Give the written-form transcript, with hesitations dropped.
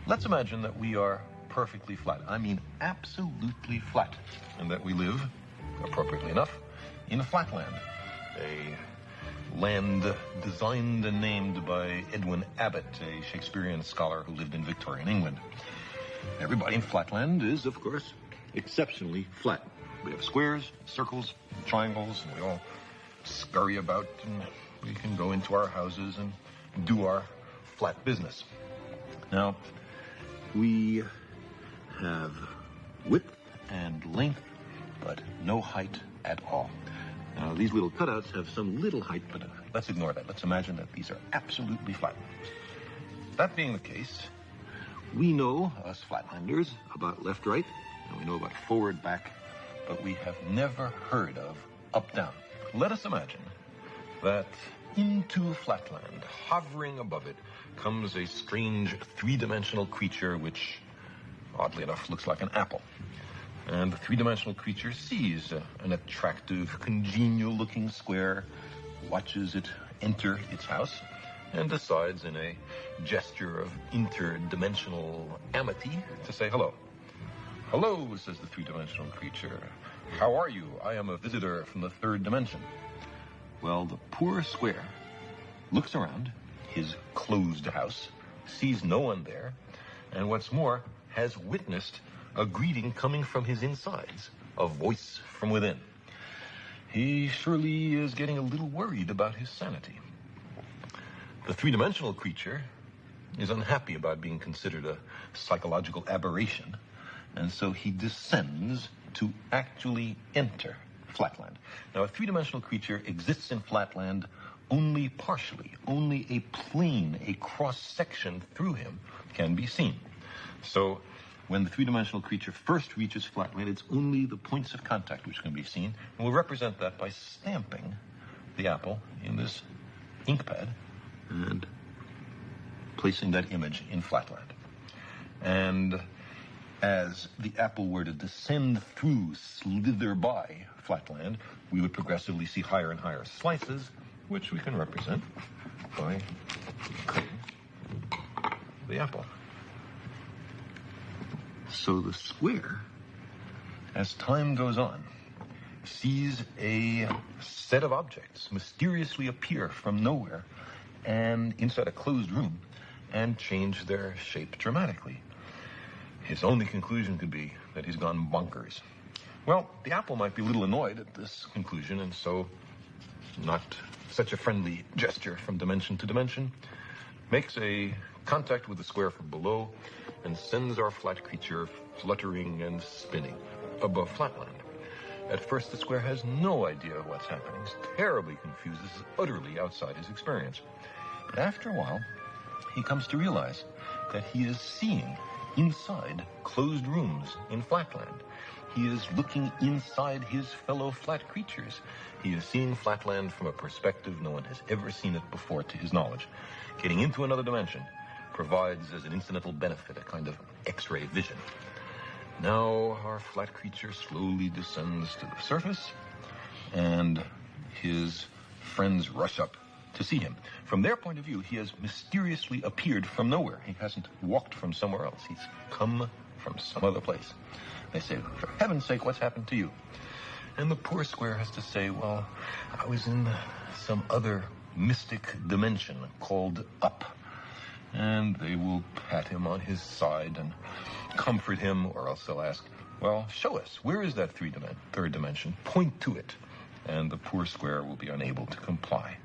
Let's imagine that we are perfectly flat. I mean absolutely flat. And that we live, appropriately enough, in a flatland. A land designed and named by Edwin Abbott, a Shakespearean scholar who lived in Victorian England. Everybody in flatland is, of course, exceptionally flat. We have squares, circles, triangles, and we all scurry about, and we can go into our houses and do our flat business. Now, we have width and length, but no height at all. Now, these little cutouts have some little height, but let's ignore that. Let's imagine that these are absolutely flat. That being the case, we know, us flatlanders, about left-right, and we know about forward-back, but we have never heard of up-down. Let us imagine that into flatland, hovering above it, comes a strange three-dimensional creature which, oddly enough, looks like an apple. And the three-dimensional creature sees an attractive, congenial-looking square, watches it enter its house, and decides in a gesture of interdimensional amity to say hello. Hello, says the three-dimensional creature. How are you? I am a visitor from the third dimension. Well, the poor square looks around his closed house, sees no one there, and what's more, has witnessed a greeting coming from his insides, a voice from within. He surely is getting a little worried about his sanity. The three-dimensional creature is unhappy about being considered a psychological aberration, and so he descends to actually enter flatland. Now, a three-dimensional creature exists in flatland only partially. Only a plane, a cross-section through him can be seen. So when the three-dimensional creature first reaches flatland, it's only the points of contact which can be seen. And we'll represent that by stamping the apple in this ink pad and placing that image in flatland. And as the apple were to descend through, slither by flatland, we would progressively see higher and higher slices, which we can represent by cutting the apple. So the square, as time goes on, sees a set of objects mysteriously appear from nowhere and inside a closed room and change their shape dramatically. His only conclusion could be that he's gone bonkers. Well, the apple might be a little annoyed at this conclusion, and so, not such a friendly gesture from dimension to dimension, makes a contact with the square from below and sends our flat creature fluttering and spinning above flatland. At first, the square has no idea of what's happening. He's terribly confused. This is utterly outside his experience. But after a while, he comes to realize that he is seeing inside closed rooms in flatland. He is looking inside his fellow flat creatures. He is seeing flatland from a perspective no one has ever seen it before, to his knowledge. Getting into another dimension provides as an incidental benefit a kind of X-ray vision. Now our flat creature slowly descends to the surface, and his friends rush up to see him. From their point of view, he has mysteriously appeared from nowhere. He hasn't walked from somewhere else. He's come from some other place. They say, for heaven's sake, what's happened to you? And the poor square has to say, well, I was in some other mystic dimension called up. And they will pat him on his side and comfort him, or else they'll ask, well, show us, where is that third dimension? Point to it. And the poor square will be unable to comply.